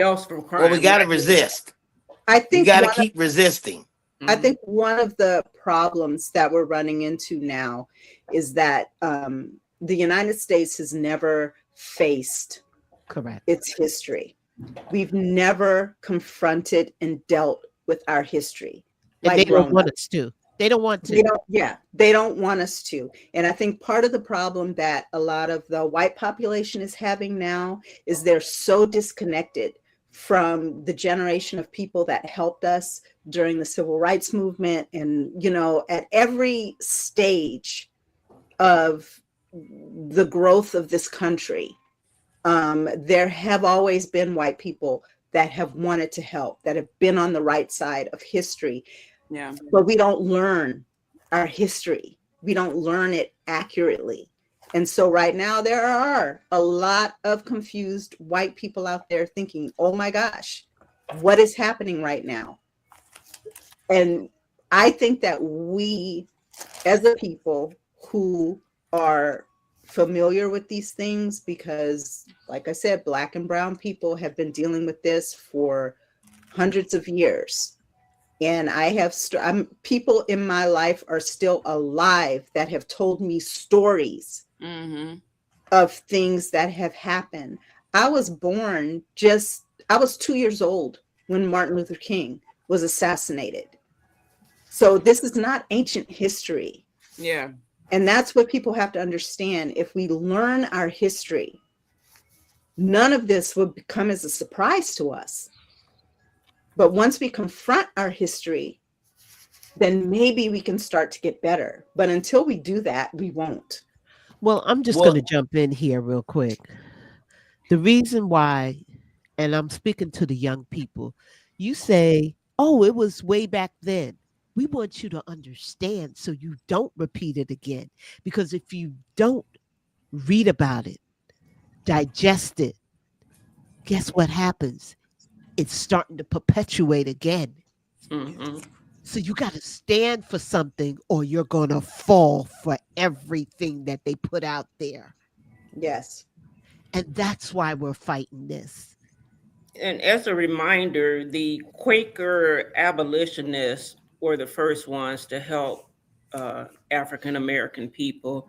else from crime. Well, we got to resist. I think you got to keep resisting. I think one of the problems that we're running into now is that the United States has never faced its history. We've never confronted and dealt with our history. And they don't want us to. They don't want to. They don't want us to. And I think part of the problem that a lot of the white population is having now is they're so disconnected from the generation of people that helped us during the civil rights movement. And, you know, at every stage of the growth of this country, there have always been white people that have wanted to help, that have been on the right side of history. Yeah. But we don't learn our history. We don't learn it accurately. And so right now there are a lot of confused white people out there thinking, oh my gosh, what is happening right now? And I think that we, as a people who are familiar with these things, because like I said, Black and brown people have been dealing with this for hundreds of years. And I have people in my life are still alive that have told me stories of things that have happened. I was 2 years old when Martin Luther King was assassinated. So this is not ancient history. Yeah. And that's what people have to understand. If we learn our history, none of this will become as a surprise to us. But once we confront our history, then maybe we can start to get better. But until we do that, we won't. Well, I'm just going to jump in here real quick. The reason why, and I'm speaking to the young people, you say, oh, it was way back then. We want you to understand so you don't repeat it again. Because if you don't read about it, digest it, guess what happens? It's starting to perpetuate again. So you got to stand for something or you're going to fall for everything that they put out there. Yes. And that's why we're fighting this. And as a reminder, the Quaker abolitionists were the first ones to help African-American people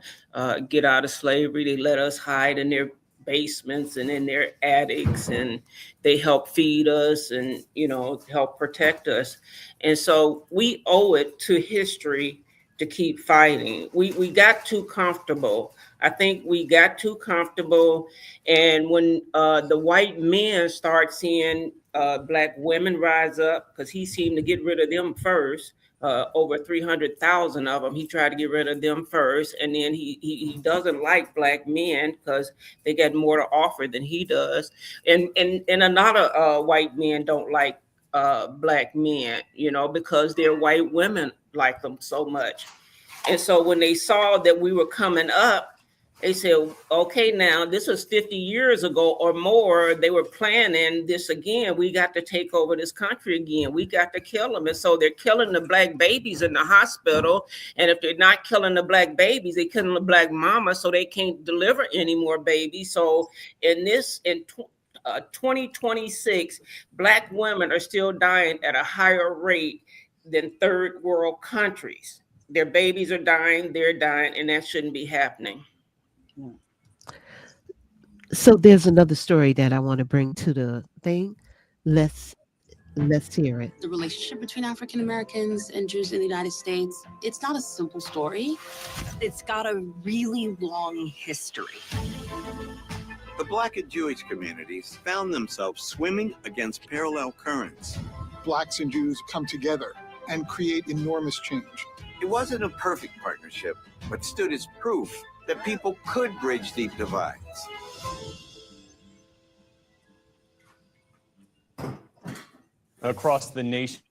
get out of slavery. They let us hide in their basements and in their attics, and they help feed us and, you know, help protect us. And so we owe it to history to keep fighting. We got too comfortable. I think we got too comfortable. And when the white men start seeing Black women rise up, because he seemed to get rid of them first, over 300,000 of them. He tried to get rid of them first. And then he doesn't like Black men because they got more to offer than he does. And a lot of white men don't like Black men, you know, because their white women like them so much. And so when they saw that we were coming up, they said, okay, now this was 50 years ago or more. They were planning this again. We got to take over this country again. We got to kill them. And so they're killing the Black babies in the hospital. And if they're not killing the Black babies, they're killing the Black mama, so they can't deliver any more babies. So in 2026, Black women are still dying at a higher rate than third world countries. Their babies are dying, they're dying, and that shouldn't be happening. So there's another story that I want to bring to the thing. Let's hear it. The relationship between African Americans and Jews in the United States, it's not a simple story. It's got a really long history. The Black and Jewish communities found themselves swimming against parallel currents. Blacks and Jews come together and create enormous change. It wasn't a perfect partnership, but stood as proof that people could bridge deep divides. Across the nation,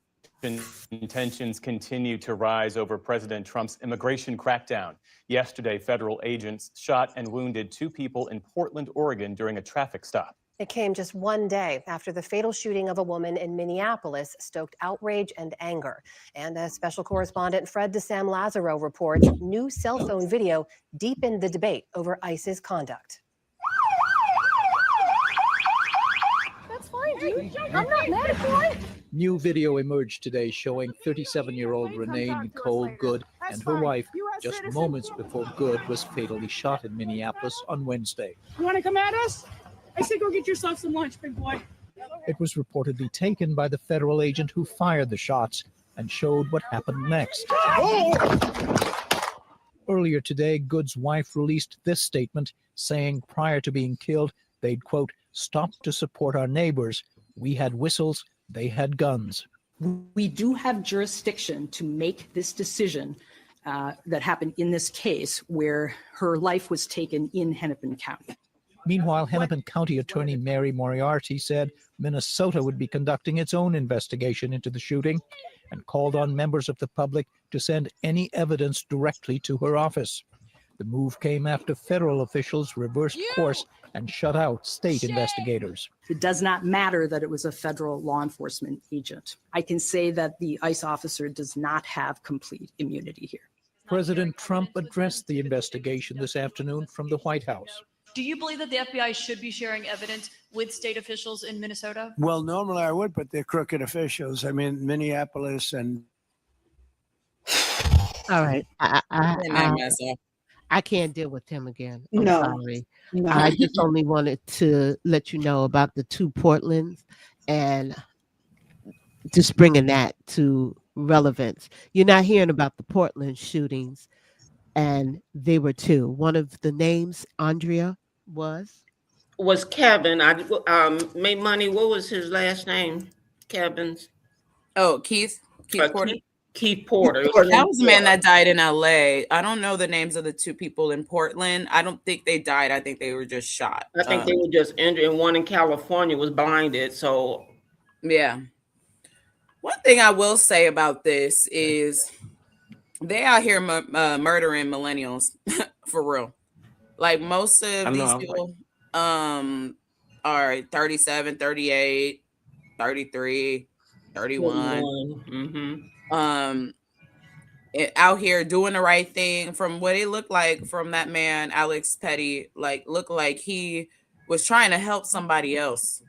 tensions continue to rise over President Trump's immigration crackdown. Yesterday, federal agents shot and wounded 2 people in Portland, Oregon during a traffic stop. It came just one day after the fatal shooting of a woman in Minneapolis stoked outrage and anger. And as special correspondent Fred DeSam Lazaro reports, new cell phone video deepened the debate over ICE's conduct. That's fine. I'm not mad at you. New video emerged today showing 37-year-old Renee Nicole Good and her wife just moments before Good was fatally shot in Minneapolis on Wednesday. You want to come at us? I said go get yourself some lunch, big boy. It was reportedly taken by the federal agent who fired the shots and showed what happened next. Earlier today, Good's wife released this statement saying prior to being killed, they'd, quote, stopped to support our neighbors. We had whistles, they had guns. We do have jurisdiction to make this decision that happened in this case where her life was taken in Hennepin County. Meanwhile, Hennepin County Attorney Mary Moriarty said Minnesota would be conducting its own investigation into the shooting and called on members of the public to send any evidence directly to her office. The move came after federal officials reversed course and shut out state investigators. It does not matter that it was a federal law enforcement agent. I can say that the ICE officer does not have complete immunity here. President Trump addressed the investigation this afternoon from the White House. Do you believe that the FBI should be sharing evidence with state officials in Minnesota? Well, normally I would, but they're crooked officials. I mean, Minneapolis and. All right. I can't deal with him again. I'm No. sorry. No. I just only wanted to let you know about the two Portlands and just bringing that to relevance. You're not hearing about the Portland shootings, and they were two. One of the names, Andrea, was Kevin. Maymoney, what was his last name? Kevin's. Oh, Keith Porter. Keith Porter. That was the man that died in LA. I don't know the names of the two people in Portland. I don't think they died. I think they were just shot. I think they were just injured, and one in California was blinded. So, yeah. One thing I will say about this is they out here murdering millennials for real. Like most of these people are 37, 38, 33, 31. Out here doing the right thing. From what it looked like from that man, Alex Petty, looked like he was trying to help somebody else.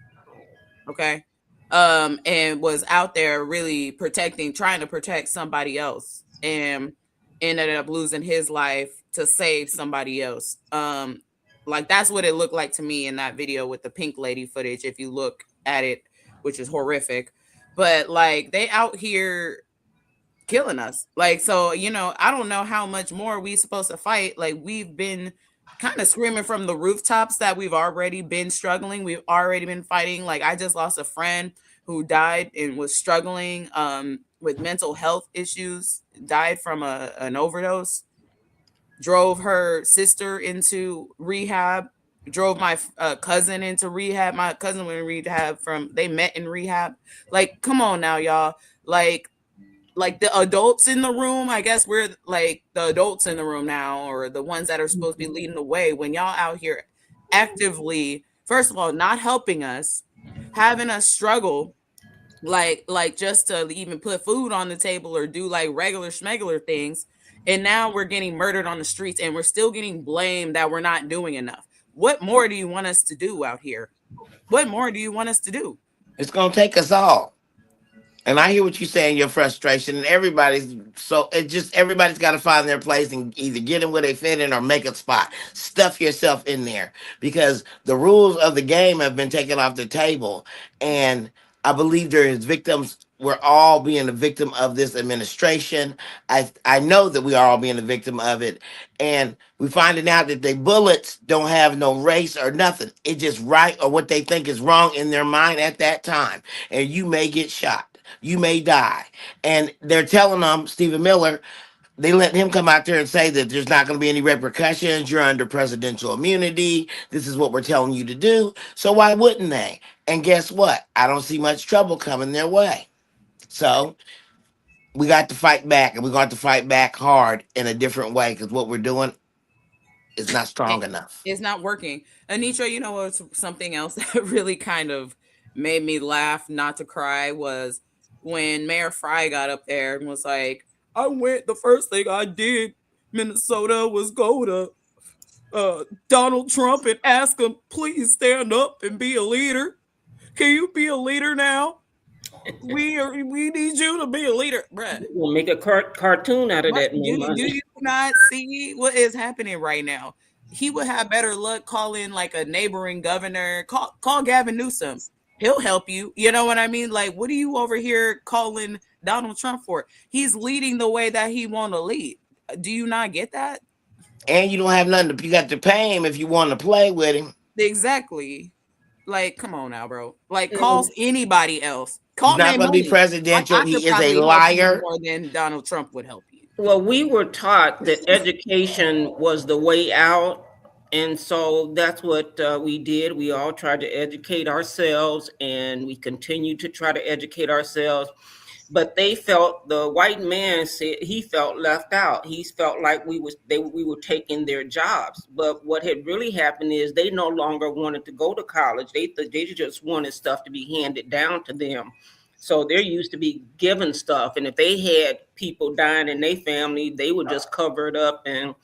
Okay. And was out there really trying to protect somebody else, and ended up losing his life to save somebody else. That's what it looked like to me in that video with the pink lady footage, if you look at it, which is horrific. But they out here killing us. So, I don't know how much more we supposed to fight. We've been kind of screaming from the rooftops that we've already been struggling. We've already been fighting. I just lost a friend who died and was struggling with mental health issues, died from an overdose, drove her sister into rehab, drove my cousin into rehab. My cousin went in rehab they met in rehab. Come on now, y'all. The adults in the room, I guess we're the adults in the room now, or the ones that are supposed to be leading the way, when y'all out here actively, first of all, not helping us, having us struggle, just to even put food on the table or do regular schmegular things. And now we're getting murdered on the streets, and we're still getting blamed that we're not doing enough. What more do you want us to do out here? What more do you want us to do? It's going to take us all. And I hear what you're saying, your frustration, and everybody's got to find their place and either get in where they fit in or make a spot. Stuff yourself in there, because the rules of the game have been taken off the table. And I believe there is victims. We're all being a victim of this administration. I know that we are all being a victim of it. And we're finding out that the bullets don't have no race or nothing. It's just right or what they think is wrong in their mind at that time. And you may get shot. You may die. And they're telling them, Stephen Miller, they let him come out there and say that there's not going to be any repercussions. You're under presidential immunity. This is what we're telling you to do. So why wouldn't they? And guess what? I don't see much trouble coming their way. So we got to fight back, and we're going to fight back hard in a different way, because what we're doing is not strong enough. It's not working. Anitra, you know what's something else that really kind of made me laugh, not to cry, was when Mayor Fry got up there and was like, the first thing I did, Minnesota, was go to Donald Trump and ask him, please stand up and be a leader. Can you be a leader now? We need you to be a leader, bruh. We'll make a cartoon out of that. Do you not see what is happening right now? He would have better luck calling like a neighboring governor. Call Gavin Newsom. He'll help you. You know what I mean? Like, what are you over here calling Donald Trump for? He's leading the way that he want to lead. Do you not get that? And you don't have nothing you got to pay him if you want to play with him. Exactly. Like, come on now, bro. Like, call anybody else. Call He's not going to be presidential. He is a liar. More than Donald Trump would help you. Well, we were taught that education was the way out. And so that's what we did. We all tried to educate ourselves, and we continue to try to educate ourselves. But they felt, the white man said he felt left out. He felt like we were taking their jobs. But what had really happened is they no longer wanted to go to college. They just wanted stuff to be handed down to them. So they're used to be given stuff. And if they had people dying in their family, they would just cover it up and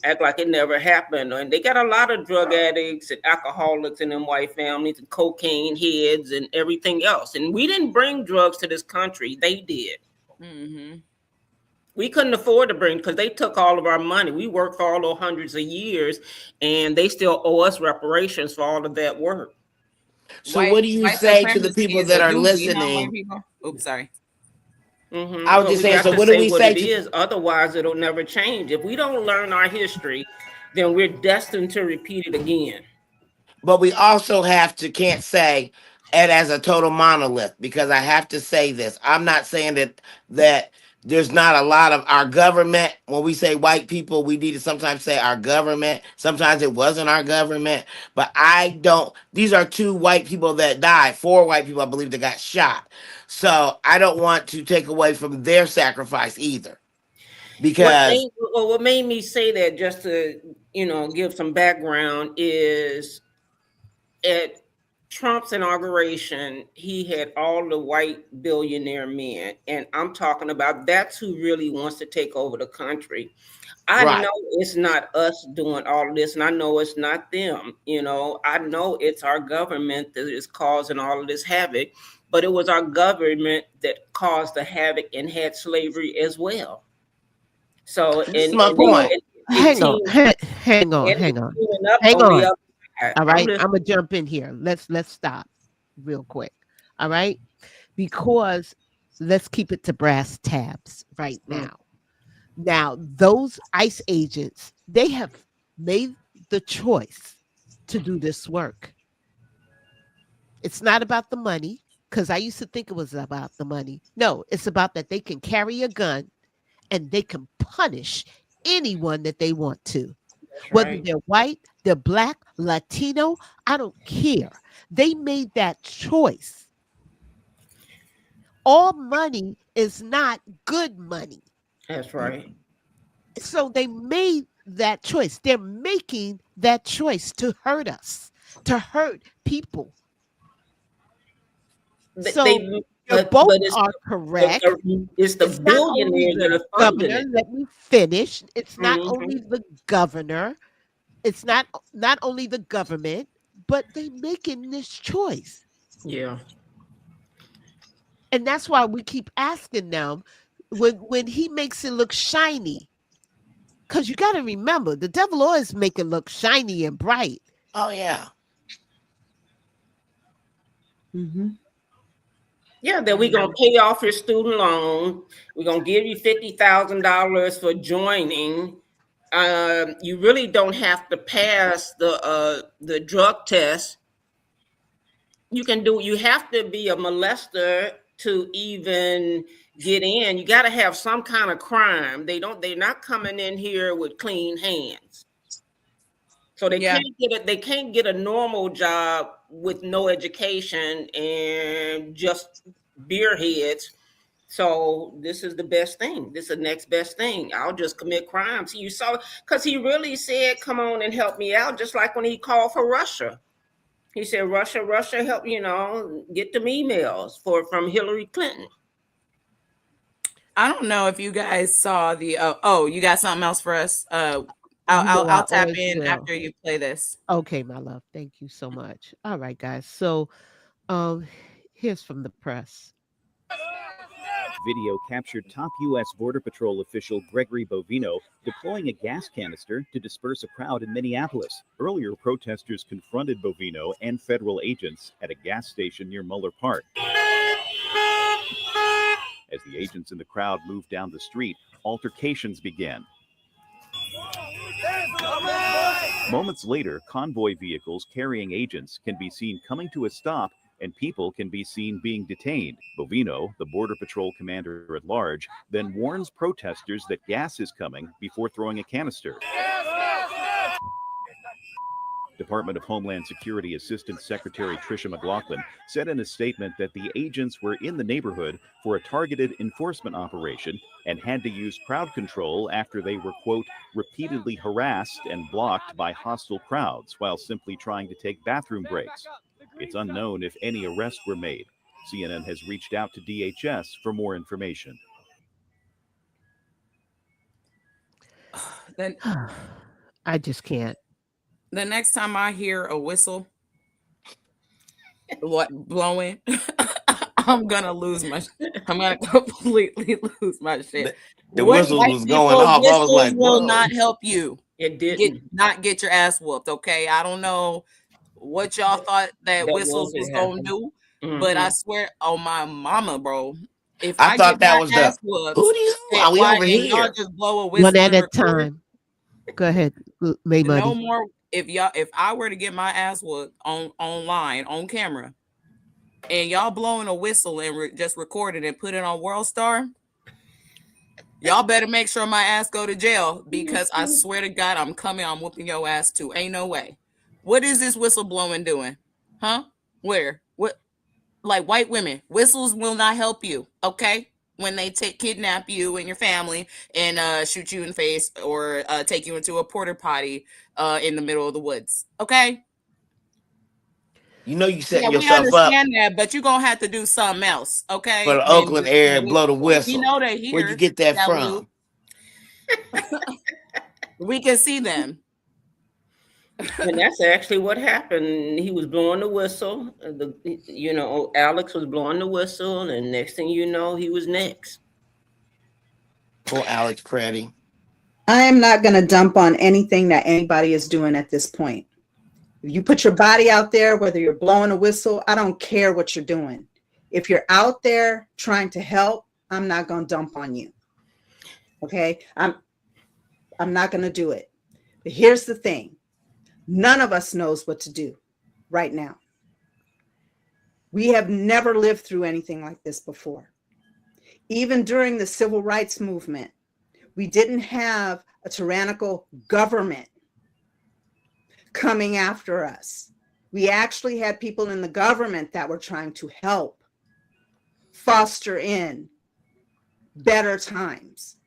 act like it never happened. And they got a lot of drug addicts and alcoholics in them white families and cocaine heads and everything else. And we didn't bring drugs to this country. They did. Mm-hmm. We couldn't afford to bring, because they took all of our money. We worked for all those hundreds of years, and they still owe us reparations for all of that work. So what do you say to the people that are listening? Oops, sorry. Mm-hmm. I was just saying, so what do we say to is, otherwise it'll never change. If we don't learn our history, then we're destined to repeat it again. But we also can't say it as a total monolith, because I have to say this. I'm not saying that there's not a lot of our government. When we say white people, we need to sometimes say our government. Sometimes it wasn't our government. But these are 2 white people that died, 4 white people, I believe, that got shot. So I don't want to take away from their sacrifice either. Because what made me say that, just to give some background, is at Trump's inauguration, he had all the white billionaire men, and I'm talking about that's who really wants to take over the country. I know it's not us doing all of this, and I know it's not them. I know it's our government that is causing all of this havoc, but it was our government that caused the havoc and had slavery as well. So, this is my point. Hang on. All right, I'm gonna jump in here. Let's stop real quick. All right, because let's keep it to brass tabs right now. Now, those ICE agents, they have made the choice to do this work. It's not about the money, because I used to think it was about the money. No, it's about that they can carry a gun and they can punish anyone that they want to. Whether they're white, they're black, Latino, I don't care. They made that choice. All money is not good money. That's right. So they made that choice. They're making that choice to hurt us, to hurt people. Both are correct. It's the billionaires that are funding it. Let me finish. It's not only the governor. It's not only the government, but they're making this choice. Yeah. And that's why we keep asking them when he makes it look shiny. Because you got to remember, the devil always make it look shiny and bright. Oh, yeah. Mm-hmm. Yeah, that we're going to pay off your student loan. We're going to give you $50,000 for joining. You really don't have to pass the drug test. You have to be a molester to even get in. You got to have some kind of crime. They're not coming in here with clean hands. So they can't get a normal job with no education and just beer heads. So this is the best thing. This is the next best thing. I'll just commit crimes. You saw, because he really said, come on and help me out. Just like when he called for Russia. He said, Russia, help, get them emails from Hillary Clinton. I don't know if you guys saw the, you got something else for us? I'll tap in after you play this. Okay, my love. Thank you so much. All right, guys. So Here's from the press. Video captured top U.S. Border Patrol official Gregory Bovino deploying a gas canister to disperse a crowd in Minneapolis. Earlier, protesters confronted Bovino and federal agents at a gas station near Muller Park. As the agents in the crowd moved down the street, altercations began. Moments later, convoy vehicles carrying agents can be seen coming to a stop, and people can be seen being detained. Bovino, the Border Patrol commander at large, then warns protesters that gas is coming before throwing a canister. Department of Homeland Security Assistant Secretary Tricia McLaughlin said in a statement that the agents were in the neighborhood for a targeted enforcement operation and had to use crowd control after they were, quote, repeatedly harassed and blocked by hostile crowds while simply trying to take bathroom breaks. It's unknown if any arrests were made. CNN has reached out to DHS for more information. Then I just can't. the next time I hear a whistle, what blowing, I'm gonna lose my. I'm gonna completely lose my shit. The whistles was going off. I was like, will whoa. not help you. It didn't. Not get your ass whooped. Okay, I don't know what y'all thought that whistles was gonna do, but I swear on my mama, bro. If I thought get that my was ass the. whooped, Who do you? Are we over here? y'all just blow a whistle One at a unrecorded, time. Go ahead, Maymoney. no more. If I were to get my ass whooped online on camera, and y'all blowing a whistle and just record it and put it on World Star, y'all better make sure my ass go to jail, because I swear to God, I'm whooping your ass too. Ain't no way. What is this whistle blowing doing? Huh? Where? What? Like white women, whistles will not help you. Okay. When they kidnap you and your family and shoot you in the face or take you into a porta potty in the middle of the woods. Okay. You know you setting Yeah, we yourself up understand that, but you're gonna have to do something else, okay? for the Than Oakland just area, blow blow the whistles. whistle. We know they here. Where'd you get that Salute. from? We can see them. And that's actually what happened. He was blowing the whistle. Alex was blowing the whistle, and next thing you know, he was next. Poor Alex Preddy. I am not going to dump on anything that anybody is doing at this point. If you put your body out there, whether you're blowing a whistle, I don't care what you're doing. If you're out there trying to help, I'm not going to dump on you. Okay? I'm not going to do it. But here's the thing. None of us knows what to do right now. We have never lived through anything like this before. Even during the civil rights movement, we didn't have a tyrannical government coming after us. We actually had people in the government that were trying to help foster in better times.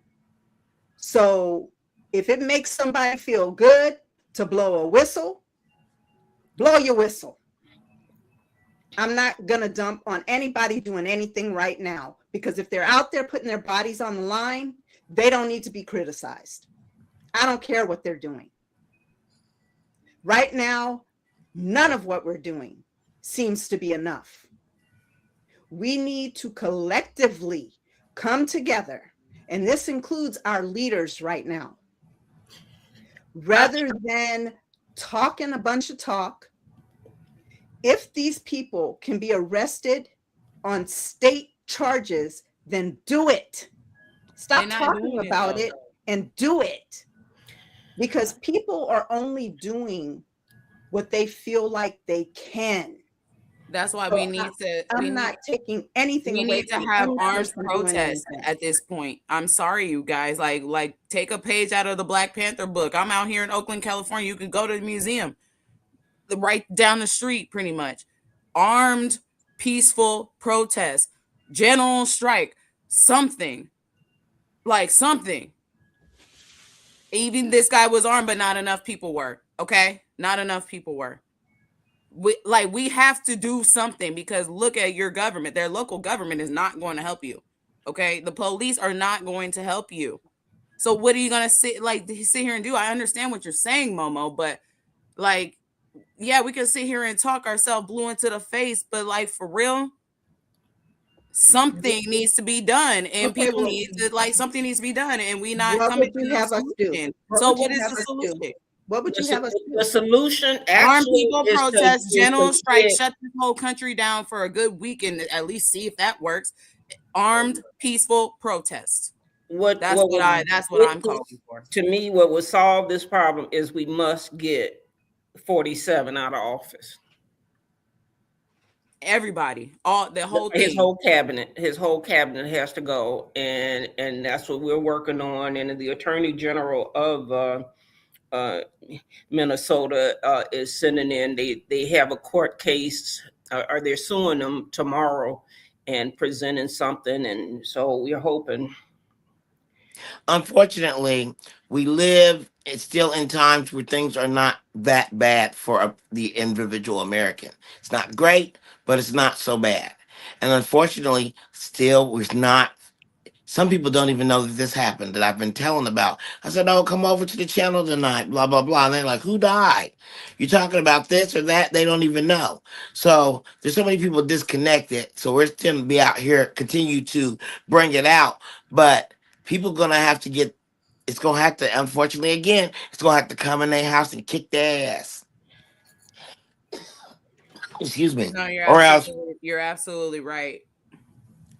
So if it makes somebody feel good to blow a whistle, blow your whistle. I'm not going to dump on anybody doing anything right now, because if they're out there putting their bodies on the line, they don't need to be criticized. I don't care what they're doing. Right now, none of what we're doing seems to be enough. We need to collectively come together, and this includes our leaders right now. Rather than talking a bunch of talk, if these people can be arrested on state charges, then do it. Stop talking about it and do it. Because people are only doing what they feel like they can. That's why we need to. I'm not taking anything away. We need to have armed protests at this point. I'm sorry, you guys. Like, take a page out of the Black Panther book. I'm out here in Oakland, California. You can go to the museum, right down the street, pretty much. Armed, peaceful protest, general strike, something. Like something. Even this guy was armed, but not enough people were. Okay, not enough people were. We have to do something, because look at your government. Their local government is not going to help you. Okay, the police are not going to help you. So what are you going to sit here and do? I understand what you're saying, Momo, but like, yeah, we can sit here and talk ourselves blue into the face, but like for real, something needs to be done, and Okay, people well, need to like something needs to be done, and we not what coming would you to the have us do? solution. What So would what you is have the us do? solution? What would you have us do? The solution Armed actually people is protest, is general to strike, get, shut this whole country down for a good week and at least see if that works. Armed, peaceful protest. That's what I'm calling for. To me, what would solve this problem is we must get 47 out of office. Everybody, all the whole His thing. whole cabinet has to go, and that's what we're working on. And the Attorney General of Minnesota is sending in. They have a court case, or they're suing them tomorrow, and presenting something. And so we're hoping. Unfortunately, we live still in times where things are not that bad for the individual American. It's not great, but it's not so bad. And unfortunately, still, we're not. Some people don't even know that this happened that I've been telling about. I said, "Oh, come over to the channel tonight." Blah blah blah. And they're like, "Who died? You talking about this or that?" They don't even know. So there's so many people disconnected. So we're still gonna be out here, continue to bring it out, but people gonna have to get. It's gonna have to, unfortunately, again, it's gonna have to come in their house and kick their ass. Excuse me, No, or else, you're absolutely right.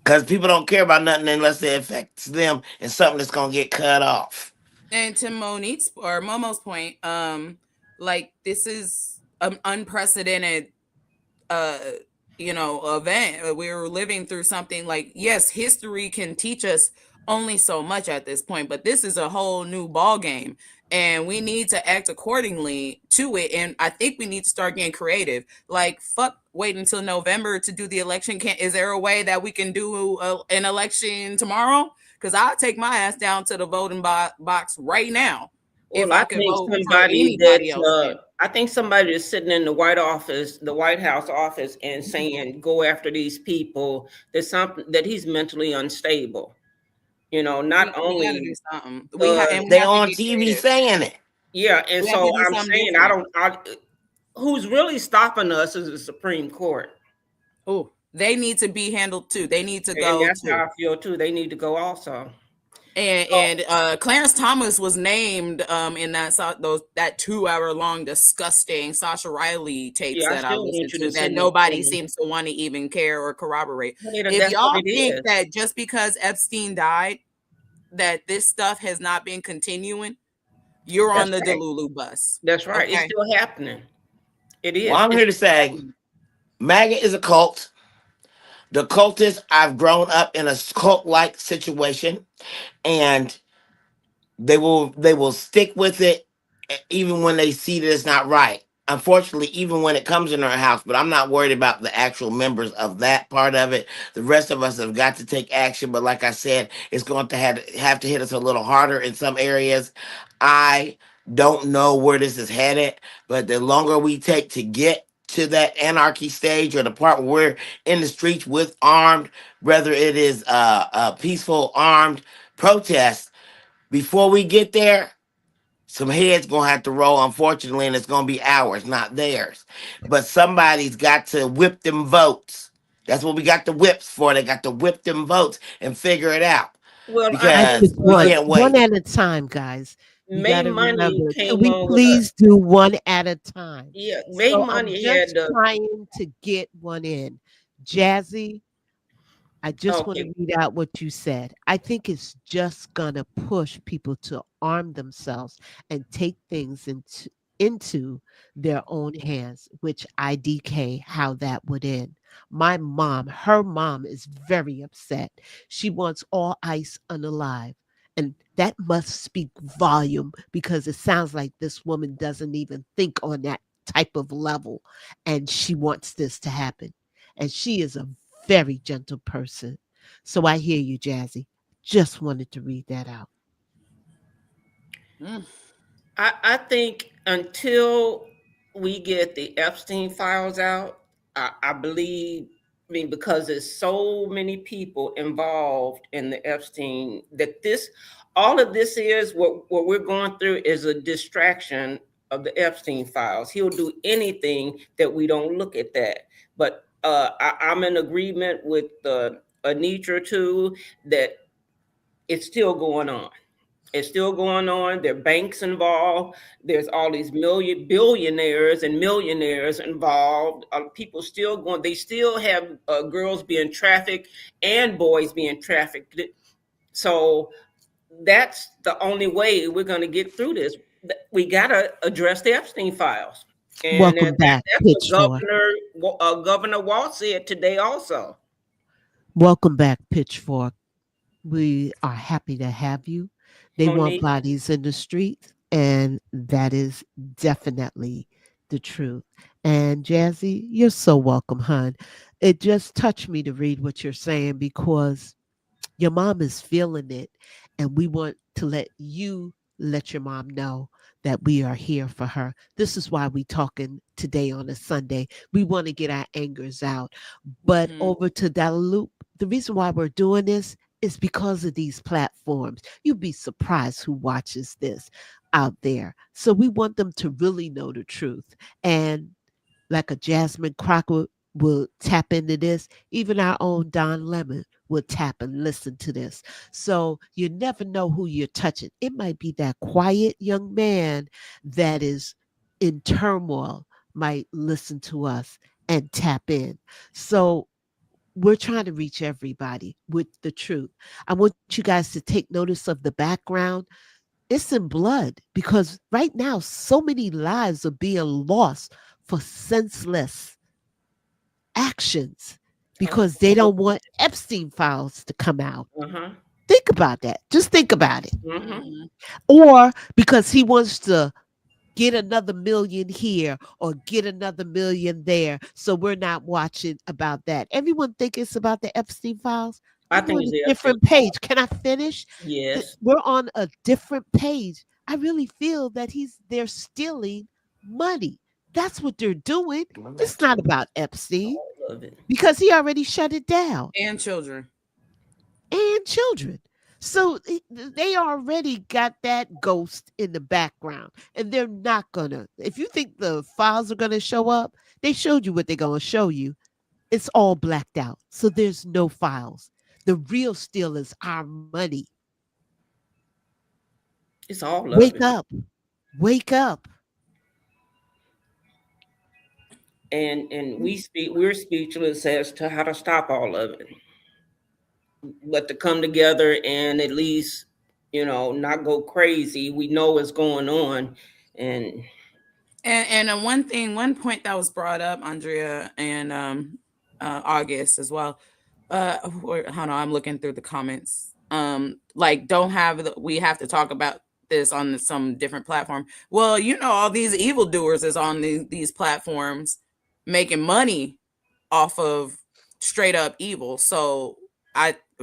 because people don't care about nothing unless it affects them and something that's gonna get cut off. And to Monique's or Momo's point, like this is an unprecedented event. We're living through something like, yes, history can teach us only so much at this point, but this is a whole new ball game, and we need to act accordingly to it. And I think we need to start getting creative. Like, fuck, wait until November to do the election. Is there a way that we can do an election tomorrow? Because I'll take my ass down to the voting box right now if Well, I I could think vote for somebody anybody else. I think somebody is sitting in the White House office, and saying, "Go after these people." There's something that he's mentally unstable. Not We gotta only do something. uh, We They have to on get TV creative. saying it. yeah, and We have to so do I'm something saying, different. who's really stopping us is the Supreme Court, Oh, they need to be handled too. They need to and go that's too. how I feel too. They need to go also. And Clarence Thomas was named in that 2 hour long disgusting Sasha Riley tapes Yeah, I that I still want listened you to to that send it to nobody me. seems to want to even care or corroborate. Anita, If that's what y'all it think is. that just because Epstein died, that this stuff has not been continuing, you're on That's the right. Delulu bus. That's right. It's Okay. still happening. It is. Well, I'm here to say MAGA is a cult. The cultists, I've grown up in a cult-like situation, and they will stick with it even when they see that it's not right. Unfortunately, even when it comes in our house, but I'm not worried about the actual members of that part of it. The rest of us have got to take action, but like I said, it's going to have to hit us a little harder in some areas. I don't know where this is headed, but the longer we take to get to that anarchy stage, or the part where we're in the streets with armed, whether it is a peaceful armed protest, before we get there, some heads gonna have to roll, unfortunately, and it's gonna be ours, not theirs. But somebody's got to whip them votes. That's what we got the whips for. They got to whip them votes and figure it out, Well, I because just we want can't one wait. at a time, guys. You got to Maymoney remember. Can came we on with a please do one at a time? yeah. So I'm Maymoney had just the trying to get one in. Jazzy, I just want okay. to read out what you said. I think it's just going to push people to arm themselves and take things into their own hands, which IDK how that would end. Her mom is very upset. She wants all ICE unalive. And that must speak volume, because it sounds like this woman doesn't even think on that type of level. And she wants this to happen. And she is a very gentle person. So I hear you, Jazzy. Just wanted to read that out. I think until we get the Epstein files out, I believe. I mean, because there's so many people involved in the Epstein, that all of this is what we're going through is a distraction of the Epstein files. He'll do anything that we don't look at that. But I'm in agreement with Anitra too, that it's still going on. It's still going on. There are banks involved. There's all these billionaires and millionaires involved. People still going. They still have girls being trafficked and boys being trafficked. So that's the only way we're going to get through this. We got to address the Epstein files. And Welcome back, that's Pitchfork. what Governor Walz said today also. Welcome back, Pitchfork. We are happy to have you. They want Monique. bodies in the streets, and that is definitely the truth. And Jazzy, you're so welcome, hon. It just touched me to read what you're saying because your mom is feeling it, and we want to let your mom know that we are here for her. This is why we talking today on a Sunday. We want to get our angers out. But over to Dalupe, the reason why we're doing this is because of these platforms. You'd be surprised who watches this out there. So we want them to really know the truth. And like a Jasmine Crocker will tap into this. Even our own Don Lemon will tap and listen to this. So you never know who you're touching. It might be that quiet young man that is in turmoil might listen to us and tap in. So we're trying to reach everybody with the truth. I want you guys to take notice of the background. It's in blood because right now so many lives are being lost for senseless actions because they don't want Epstein files to come out. Uh-huh. Think about that. Just think about it. Mm-hmm. Or because he wants to get another million here or get another million there. So we're not watching about that. Everyone think it's about the Epstein files. I think on it's a the different page. Can I finish? Yes. We're on a different page. I really feel that they're stealing money. That's what they're doing. It's not about Epstein because he already shut it down. And children. And children. So they already got that ghost in the background, and they're not gonna. If you think the files are gonna show up, they showed you what they're gonna show you. It's all blacked out, so there's no files. The real steal is our money. It's all wake up, wake up. And we're speechless as to how to stop all of it. But to come together and at least, not go crazy. We know what's going on. And one point that was brought up, Andrea and August as well. Hold on, I'm looking through the comments. We have to talk about this on some different platform. Well, all these evildoers is on these platforms making money off of straight up evil. So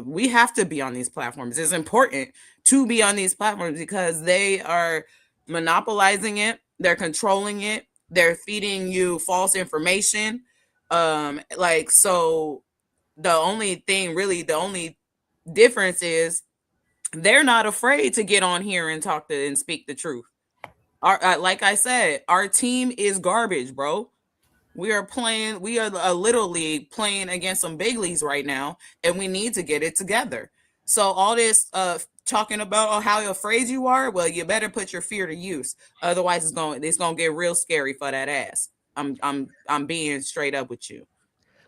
we have to be on these platforms. It's important to be on these platforms because they are monopolizing it. They're controlling it. They're feeding you false information. So the only difference is they're not afraid to get on here and talk and speak the truth. Like I said, our team is garbage, bro. We are literally playing against some big leagues right now, and we need to get it together. So all this talking about how afraid you are, well, you better put your fear to use. Otherwise, it's gonna get real scary for that ass. I'm being straight up with you.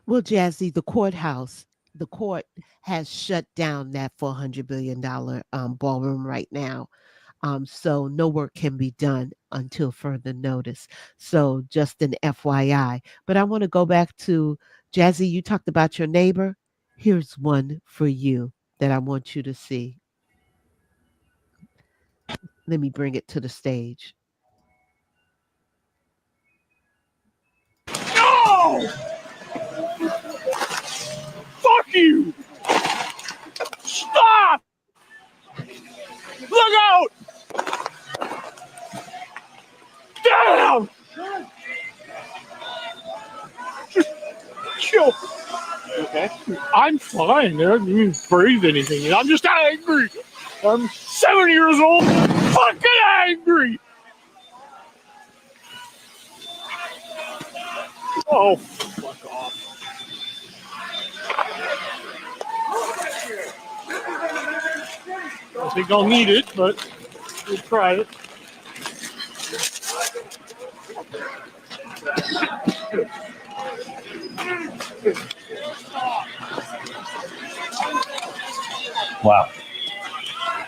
Well, Jazzy, the court has shut down that $400 billion ballroom right now. So no work can be done until further notice. So just an FYI. But I want to go back to Jazzy. You talked about your neighbor. Here's one for you that I want you to see. Let me bring it to the stage. No! Fuck you! Stop! Look out! Damn! Chill. Okay. I'm fine. I didn't even breathe anything. I'm just angry. I'm 7 years old. Fucking angry. Oh, fuck off. I think I'll need it, but we'll try it. Wow.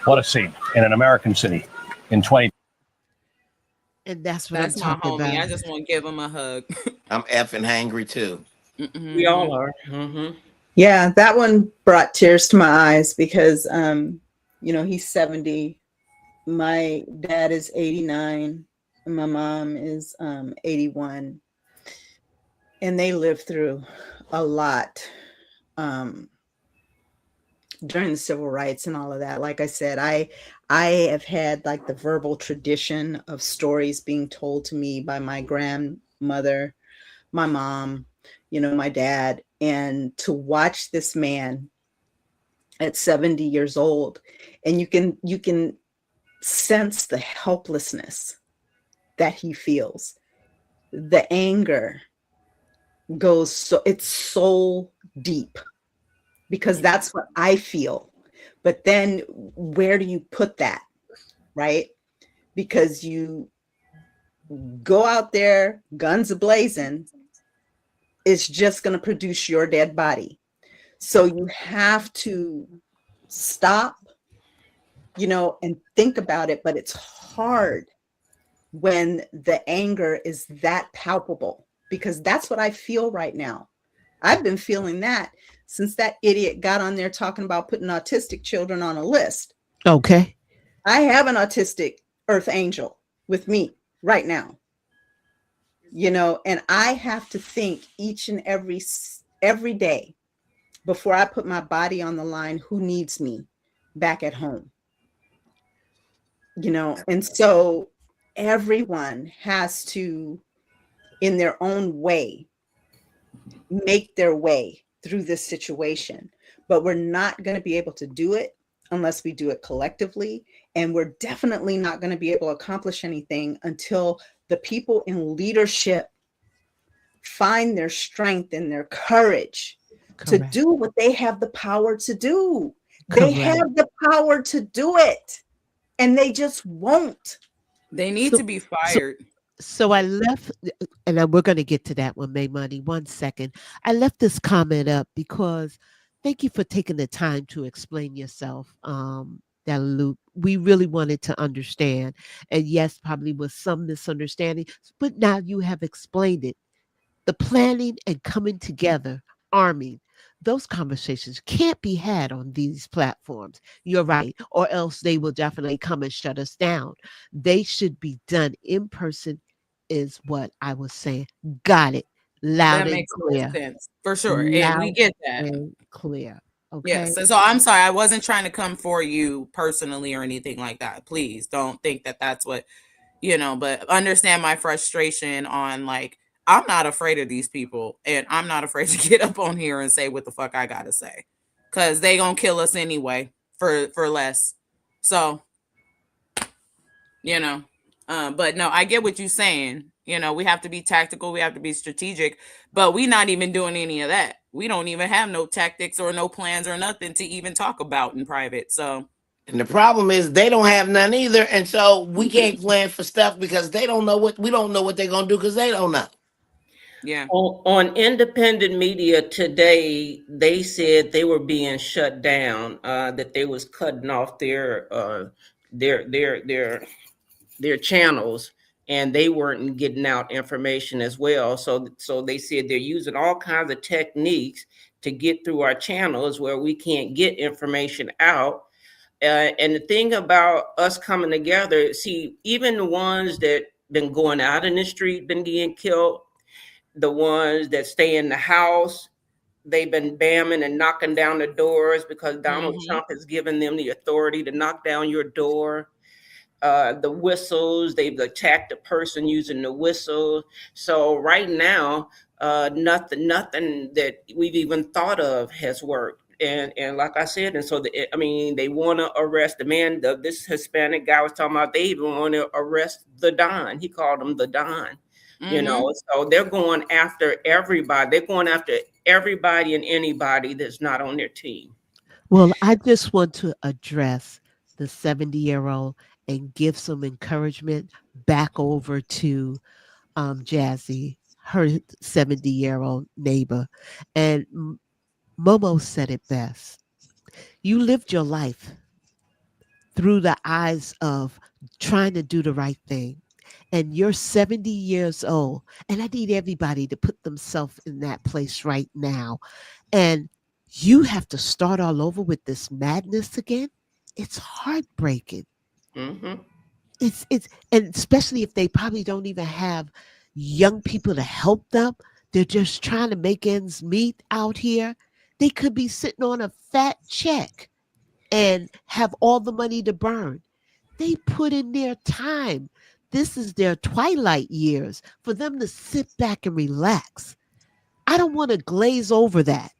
What a scene in an American city in 20. And that's what That's I'm my talking homie. about. I just want to give him a hug. I'm effing hangry too. We all are. Yeah, that one brought tears to my eyes because, he's 70. My dad is 89. And my mom is 81. And they lived through a lot during the civil rights and all of that. Like I said, I have had like the verbal tradition of stories being told to me by my grandmother, my mom, my dad, and to watch this man at 70 years old, and you can sense the helplessness that he feels. The anger it's so deep, because that's what I feel. But then where do you put that, right? Because you go out there, guns a-blazing, it's just going to produce your dead body. So you have to stop, and think about it. But it's hard when the anger is that palpable, because that's what I feel right now. I've been feeling that since that idiot got on there talking about putting autistic children on a list. Okay. I have an autistic earth angel with me right now, and I have to think each and every day before I put my body on the line, who needs me back at home, and so everyone has to, in their own way, make their way through this situation. But we're not going to be able to do it unless we do it collectively. And we're definitely not going to be able to accomplish anything until the people in leadership find their strength and their courage to do what they have the power to do. They have the power to do it, and they just won't. They need to be fired. So I left, and we're going to get to that one, Maymoney. 1 second. I left this comment up because thank you for taking the time to explain yourself, Luke. We really wanted to understand. And yes, probably was some misunderstanding, but now you have explained it. The planning and coming together, arming, those conversations can't be had on these platforms. You're right. Or else they will definitely come and shut us down. They should be done in person, is what I was saying. Got it. Loud That and makes clear. more sense for sure. And we Loud get that. and clear. Okay. Yes. And so I'm sorry. I wasn't trying to come for you personally or anything like that. Please don't think that that's what, but understand my frustration on, like, I'm not afraid of these people, and I'm not afraid to get up on here and say what the fuck I gotta say, because they gonna kill us anyway for less. So, but no, I get what you're saying. We have to be tactical, we have to be strategic, but we not even doing any of that. We don't even have no tactics or no plans or nothing to even talk about in private. So, and the problem is they don't have none either, and so we can't plan for stuff because we don't know what they're gonna do because they don't know. Yeah. On independent media today, they said they were being shut down. That they was cutting off their channels, and they weren't getting out information as well. So they said they're using all kinds of techniques to get through our channels where we can't get information out. And the thing about us coming together, see, even the ones that been going out in the street, been getting killed, the ones that stay in the house, they've been bamming and knocking down the doors because Donald Trump has given them the authority to knock down your door. The whistles, they've attacked the person using the whistle. So right now, nothing that we've even thought of has worked. And like I said, and so they want to arrest the man. This Hispanic guy was talking about they even want to arrest the Don. He called him the Don. You know, so they're going after everybody. They're going after everybody and anybody that's not on their team. Well, I just want to address the 70-year-old and give some encouragement back over to Jazzy, her 70-year-old neighbor. And Momo said it best. You lived your life through the eyes of trying to do the right thing. And you're 70 years old. And I need everybody to put themselves in that place right now. And you have to start all over with this madness again. It's heartbreaking. Mm-hmm. It's and especially if they probably don't even have young people to help them. They're just trying to make ends meet out here. They could be sitting on a fat check and have all the money to burn. They put in their time. This is their twilight years for them to sit back and relax. I don't want to glaze over that.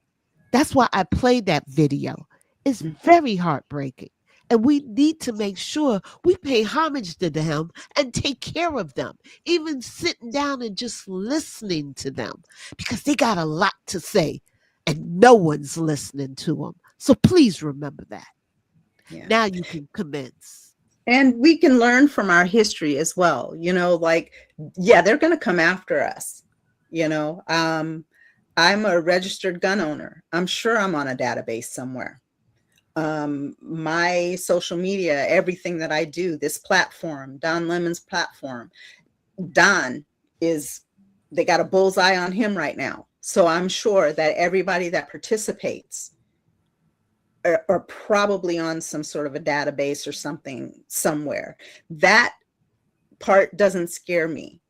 That's why I played that video. It's very heartbreaking. And we need to make sure we pay homage to them and take care of them, even sitting down and just listening to them because they got a lot to say and no one's listening to them. So please remember that. Yeah. Now you can commence. And we can learn from our history as well. You know, like, yeah, they're going to come after us. You know, I'm a registered gun owner. I'm sure I'm on a database somewhere. My social media, everything that I do, this platform, Don Lemon's platform, Don they got a bullseye on him right now. So I'm sure that everybody that participates are probably on some sort of a database or something somewhere. That part doesn't scare me.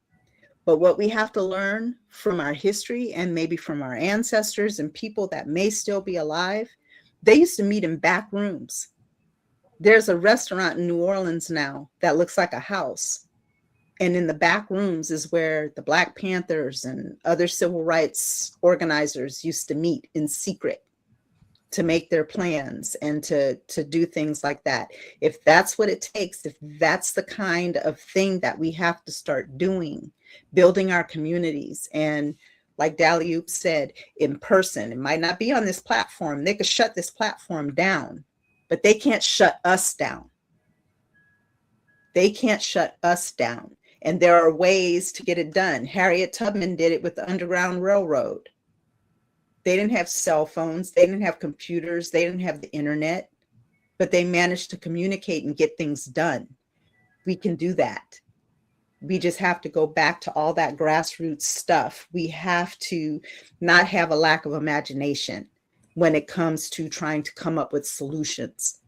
But what we have to learn from our history and maybe from our ancestors and people that may still be alive, they used to meet in back rooms. There's a restaurant in New Orleans now that looks like a house. And in the back rooms is where the Black Panthers and other civil rights organizers used to meet in secret to make their plans and to do things like that. If that's what it takes, if that's the kind of thing that we have to start doing, building our communities, and like Daliup said, in person, it might not be on this platform. They could shut this platform down, but they can't shut us down. They can't shut us down. And there are ways to get it done. Harriet Tubman did it with the Underground Railroad. They didn't have cell phones. They didn't have computers. They didn't have the internet, but they managed to communicate and get things done. We can do that. We just have to go back to all that grassroots stuff. We have to not have a lack of imagination when it comes to trying to come up with solutions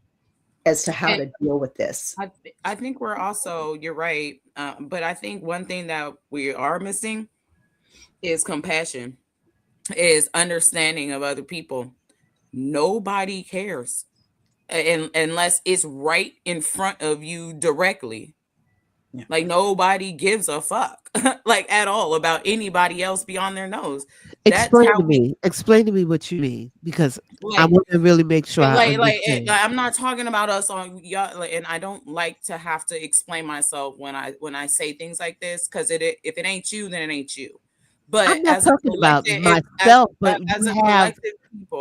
as to how to deal with this. I think we're also, you're right. But I think one thing that we are missing is compassion, is understanding of other people. Nobody cares unless it's right in front of you directly. Yeah. Like nobody gives a fuck like at all about anybody else beyond their nose. Explain to me what you mean, because I want to really make sure I understand. I'm not talking about us on y'all, and I don't like to have to explain myself when I say things like this, because if it ain't you, then it ain't you. But I'm not talking about myself, but you have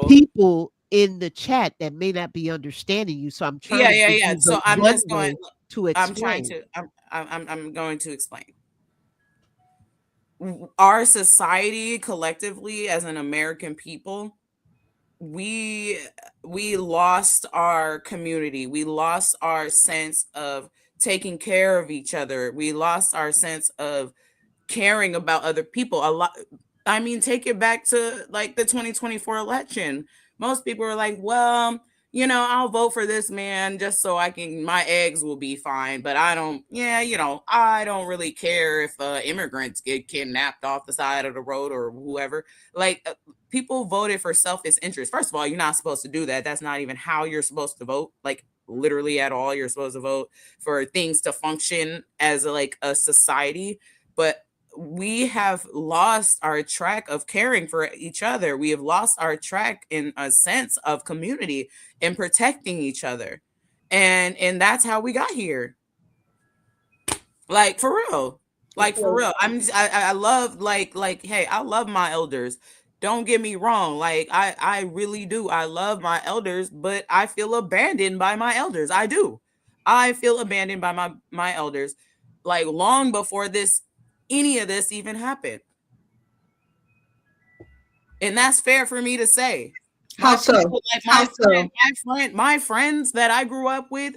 people in the chat that may not be understanding you. So I'm trying to So I'm just going to explain. I'm going to explain. Our society collectively as an American people, we lost our community. We lost our sense of taking care of each other. We lost our sense of caring about other people. A lot. I mean, take it back to like the 2024 election. Most people were like, well, you know, I'll vote for this man just so my eggs will be fine. But I don't really care if immigrants get kidnapped off the side of the road or whoever. Like, people voted for selfish interest. First of all, you're not supposed to do that. That's not even how you're supposed to vote. Like, literally at all. You're supposed to vote for things to function as a society. But we have lost our track of caring for each other. We have lost our track in a sense of community and protecting each other. And that's how we got here. Like, for real. Like for real. I love hey, I love my elders. Don't get me wrong. Like I really do. I love my elders, but I feel abandoned by my elders. I do. I feel abandoned by my elders like long before any of this even happened. And that's fair for me to say. How so? Like my friends that I grew up with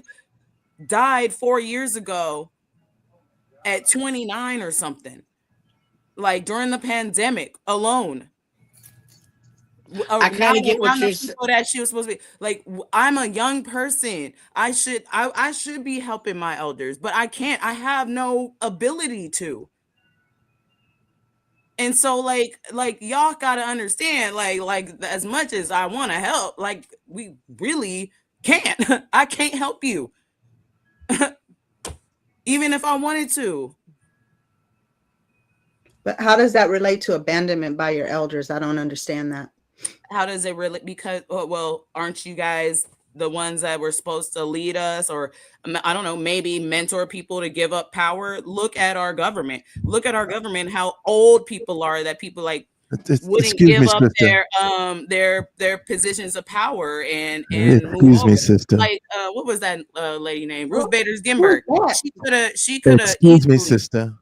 died 4 years ago at 29 or something. Like during the pandemic alone. I kind of get what you're saying. People that she was supposed to be like. I'm a young person. I should be helping my elders, but I can't. I have no ability to. And so like y'all gotta understand, like as much as I want to help, like we really can't. I can't help you. Even if I wanted to. But how does that relate to abandonment by your elders? I don't understand that. How does it really? Because well, aren't you guys the ones that were supposed to lead us, or I don't know, maybe mentor people to give up power? Look at our government. Look at our government. How old people are that people like wouldn't give up their positions of power and move Excuse over. me, sister. Like what was that lady name? Ruth Bader Ginsburg. She could have. Excuse me, sister.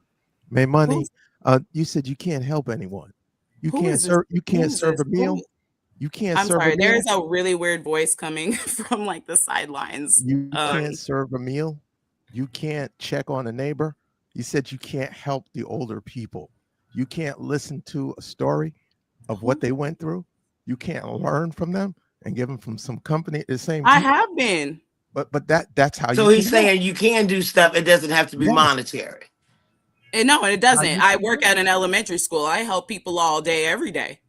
Maymoney. You said you can't help anyone. You can't serve. You can't serve a meal. You can't I'm serve sorry. a meal. There's a really weird voice coming from like the sidelines. You can't serve a meal. You can't check on a neighbor. You said you can't help the older people. You can't listen to a story of what they went through. You can't learn from them and give them from some company. The same. I have been. But that's how. So he's saying you can do stuff. It doesn't have to be monetary. And no, it doesn't. I work at an elementary school. I help people all day, every day.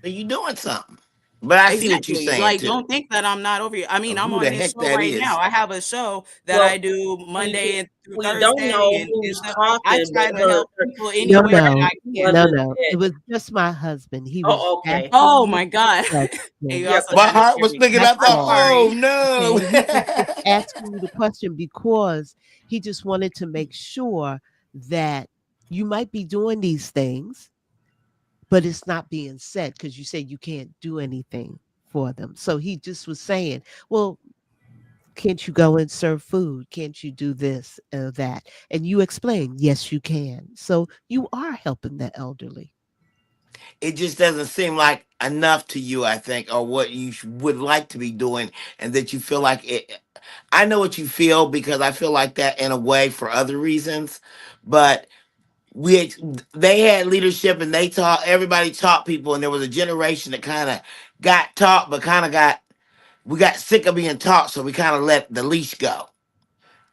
So you're doing something. But I see what you're saying. Like, too. Don't think that I'm not over here. I mean, I'm on this show right is. now. I have a show that I do Monday and through Thursday. Don't know who's talking. I try to help people No, anywhere that I can. no. It was just my husband. He was. Oh, okay. Oh my God. My heart was thinking. I thought, oh no. He was just asking you the question because he just wanted to make sure that you might be doing these things, but it's not being said because you say you can't do anything for them. So he just was saying, well, can't you go and serve food? Can't you do this or that? And you explain, yes, you can. So you are helping the elderly. It just doesn't seem like enough to you, I think, or what you would like to be doing, and that you feel like it. I know what you feel because I feel like that in a way for other reasons, but they had leadership and everybody taught people, and there was a generation that kind of got taught, but we got sick of being taught, so we kind of let the leash go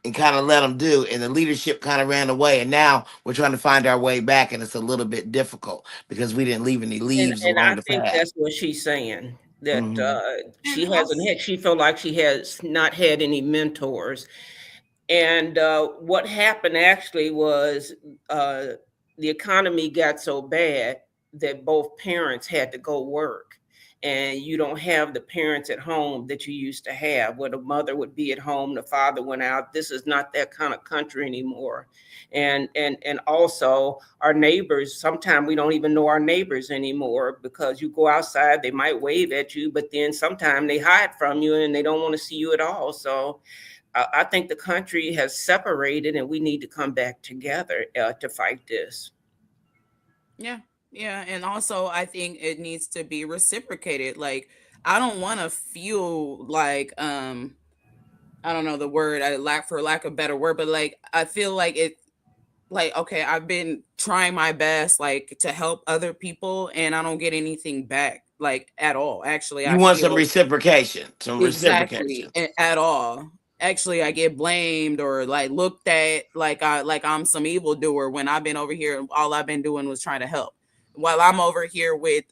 and kind of let them do, and the leadership kind of ran away, and now we're trying to find our way back, and it's a little bit difficult because we didn't leave any leaves And along I the think path. that's what she's saying, that she felt like she has not had any mentors. And what happened actually was the economy got so bad that both parents had to go work. And you don't have the parents at home that you used to have, where the mother would be at home, the father went out. This is not that kind of country anymore. And also our neighbors, sometimes we don't even know our neighbors anymore because you go outside, they might wave at you, but then sometimes they hide from you and they don't want to see you at all. So I think the country has separated and we need to come back together to fight this. Yeah, and also I think it needs to be reciprocated. Like I don't want to feel like I don't know the word, for lack of a better word, but like I feel like it, like okay, I've been trying my best like to help other people and I don't get anything back like at all. Actually, You want some reciprocation, exactly at all. Actually, I get blamed or like looked at like I'm some evildoer when I've been over here and all I've been doing was trying to help. While I'm over here with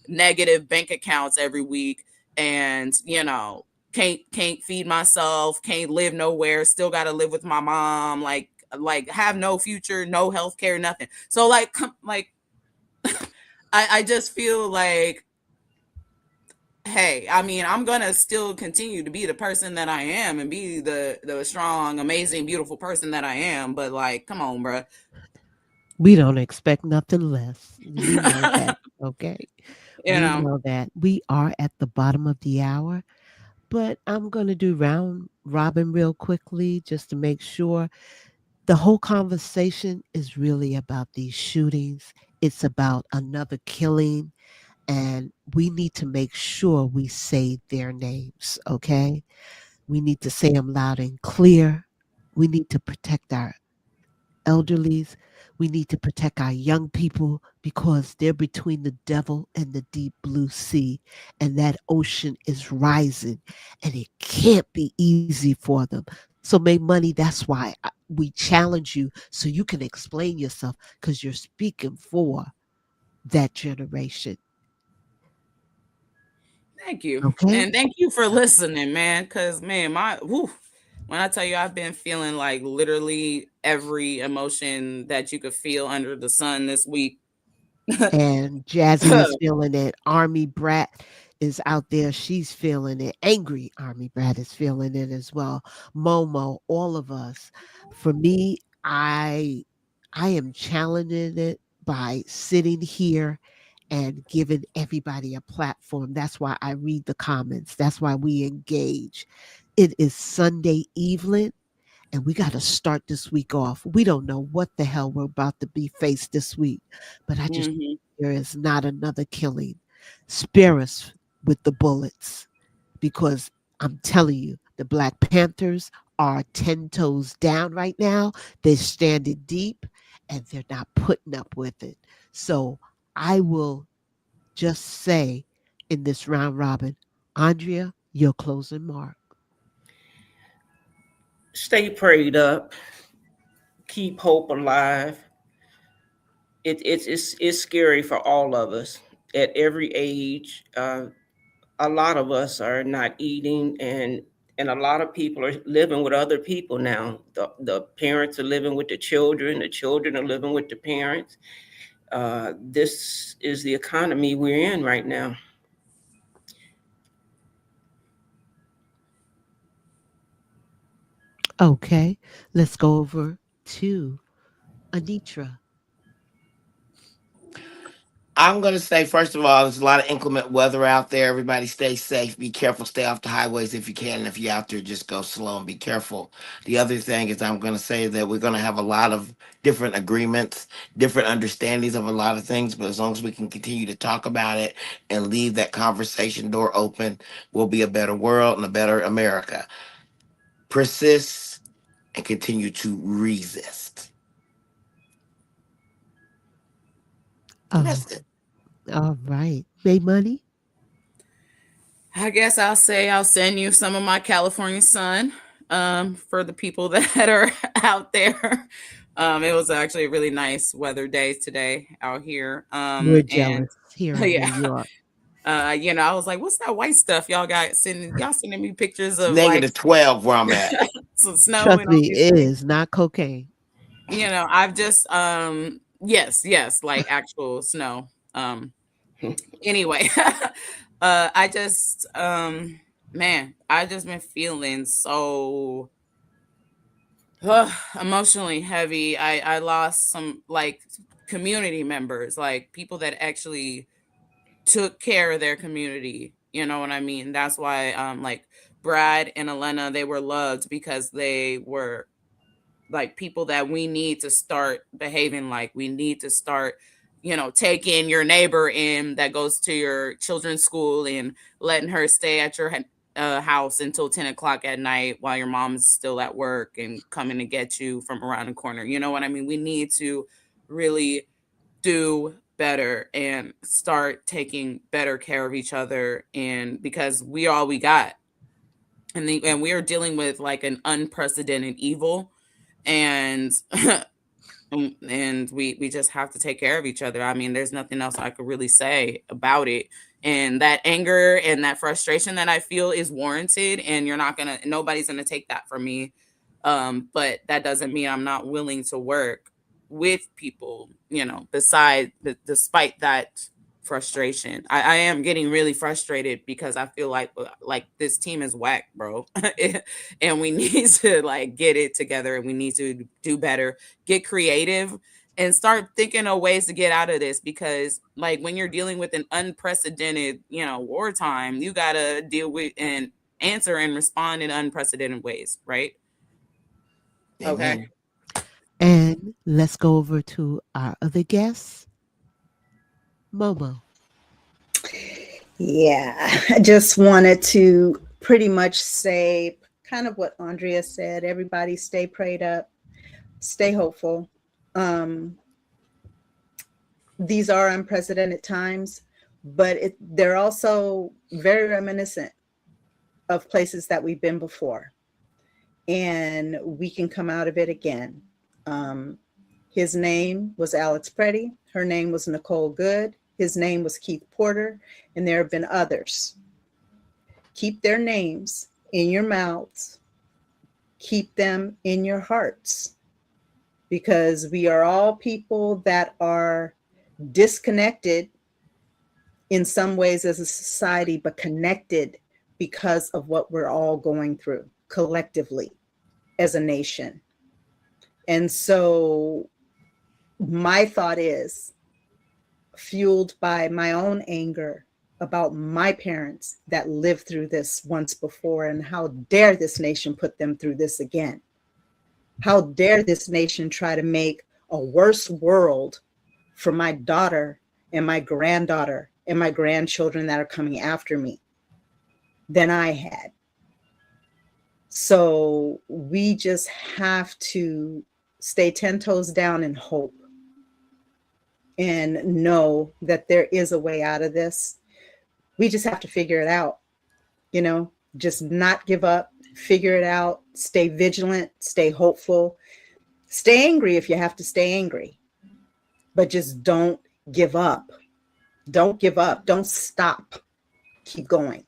negative bank accounts every week and can't feed myself, can't live nowhere, still got to live with my mom, like have no future, no health care, nothing. So like I just feel like hey, I mean, I'm gonna still continue to be the person that I am and be the strong, amazing, beautiful person that I am. But like, come on, bro. We don't expect nothing less. You know that, okay? You We know. know that. We are at the bottom of the hour, but I'm going to do round robin real quickly just to make sure. The whole conversation is really about these shootings. It's about another killing, and we need to make sure we say their names, okay? We need to say them loud and clear. We need to protect our elderlies. We need to protect our young people because they're between the devil and the deep blue sea. And that ocean is rising and it can't be easy for them. So, make money. That's why we challenge you so you can explain yourself because you're speaking for that generation. Thank you. Okay. And thank you for listening, man. Cause man, when I tell you I've been feeling like literally every emotion that you could feel under the sun this week. And Jazzy is feeling it. Army Brat is out there. She's feeling it. Angry Army Brat is feeling it as well. Momo, all of us. For me, I am challenging it by sitting here and giving everybody a platform. That's why I read the comments. That's why we engage. It is Sunday evening and we got to start this week off. We don't know what the hell we're about to be faced this week, but I just there is not another killing. Spare us with the bullets because I'm telling you, the Black Panthers are 10 toes down right now. They're standing deep and they're not putting up with it. So I will just say in this round robin, Andrea, your closing mark. Stay prayed up. Keep hope alive. It's scary for all of us at every age. A lot of us are not eating, and a lot of people are living with other people now. The parents are living with the children are living with the parents. This is the economy we're in right now. Okay, let's go over to Anitra. I'm going to say, first of all, there's a lot of inclement weather out there. Everybody stay safe. Be careful. Stay off the highways if you can. And if you're out there, just go slow and be careful. The other thing is, I'm going to say that we're going to have a lot of different agreements, different understandings of a lot of things. But as long as we can continue to talk about it and leave that conversation door open, we'll be a better world and a better America. Persist and continue to resist. And Oh, that's it. all right. Maymoney. I guess I'll say I'll send you some of my California sun for the people that are out there. It was actually a really nice weather day today out here. We're And jealous here in yeah, New York. I was like, what's that white stuff y'all got sending me pictures of like -12 where I'm at. some snow Trust and all me, these it things. is not cocaine. I've just yes, like actual snow. Anyway, I just man, I just been feeling so emotionally heavy. I lost some like community members, like people that actually took care of their community. You know what I mean? That's why like Brad and Elena, they were loved because they were like people that we need to start behaving like. We need to start, taking your neighbor in that goes to your children's school and letting her stay at your house until 10 o'clock at night while your mom's still at work and coming to get you from around the corner. You know what I mean? We need to really do better and start taking better care of each other, and because we are all we got, and we are dealing with like an unprecedented evil, and and we just have to take care of each other. I mean, there's nothing else I could really say about it. And that anger and that frustration that I feel is warranted, and nobody's gonna take that from me. But that doesn't mean I'm not willing to work with people, despite that frustration. I am getting really frustrated because I feel like this team is whack, bro. And we need to like get it together, and we need to do better, get creative, and start thinking of ways to get out of this, because like when you're dealing with an unprecedented, wartime, you gotta deal with and answer and respond in unprecedented ways, right? Okay. And let's go over to our other guest, Momo. Yeah, I just wanted to pretty much say kind of what Andrea said. Everybody stay prayed up, stay hopeful. These are unprecedented times, but they're also very reminiscent of places that we've been before. And we can come out of it again. His name was Alex Preddy. Her name was Nicole Good. His name was Keith Porter. And there have been others. Keep their names in your mouths. Keep them in your hearts. Because we are all people that are disconnected in some ways as a society, but connected because of what we're all going through collectively as a nation. And so my thought is, fueled by my own anger about my parents that lived through this once before, and how dare this nation put them through this again? How dare this nation try to make a worse world for my daughter and my granddaughter and my grandchildren that are coming after me than I had? So we just have to stay 10 toes down and hope, and know that there is a way out of this. We just have to figure it out, just not give up, figure it out, stay vigilant, stay hopeful, stay angry if you have to stay angry, but just don't give up. Don't give up. Don't stop. Keep going.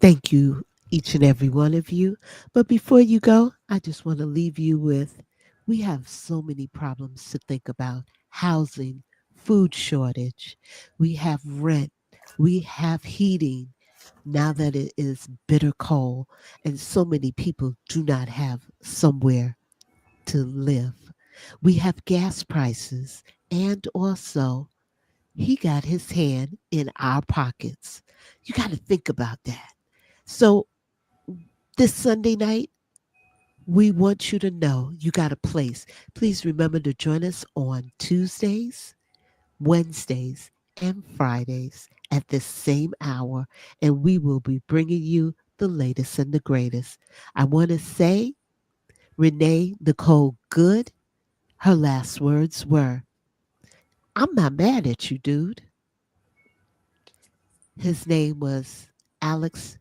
Thank you, each and every one of you. But before you go, I just want to leave you with, we have so many problems to think about: housing, food shortage, we have rent, we have heating now that it is bitter cold, and so many people do not have somewhere to live. We have gas prices, and also he got his hand in our pockets. You got to think about that. So this Sunday night, we want you to know you got a place. Please remember to join us on Tuesdays, Wednesdays, and Fridays at this same hour, and we will be bringing you the latest and the greatest. I want to say, Renee Nicole Good, her last words were, "I'm not mad at you, dude." His name was Alex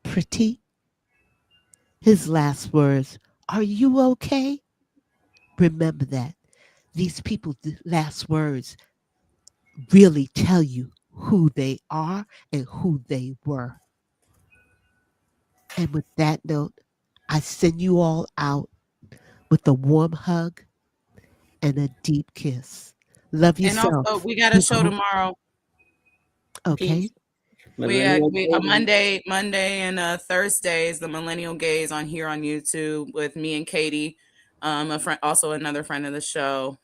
Pretty. His last words, "Are you okay?" Remember that. These people's last words really tell you who they are and who they were. And with that note, I send you all out with a warm hug and a deep kiss. Love And yourself. also, we got a show tomorrow. Okay. We a Monday and Thursdays, the Millennial Gaze on here on YouTube with me and Katie, a friend, also another friend of the show.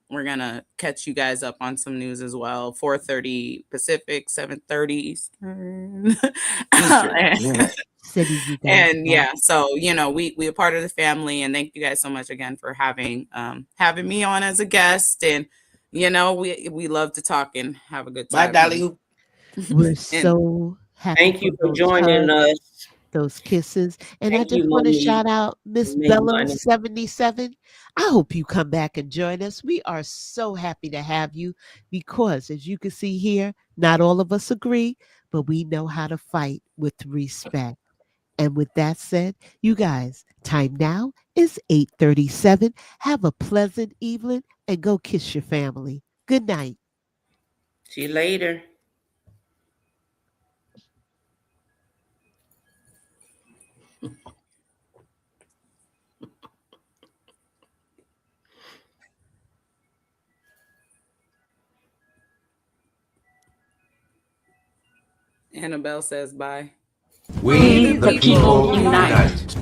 We're gonna catch you guys up on some news as well. 4:30 Pacific, 7:30 Eastern. And yeah, so we are part of the family, and thank you guys so much again for having me on as a guest. And we love to talk and have a good time. Bye, Dolly. We're so happy. Thank you for joining us. Those kisses. And I Thank just you, want to Monique. shout out Miss Bella 77. I hope you come back and join us. We are so happy to have you because, as you can see here, not all of us agree, but we know how to fight with respect. And with that said, you guys, time now is 8:37. Have a pleasant evening and go kiss your family. Good night. See you later. Annabelle says bye. We the people unite.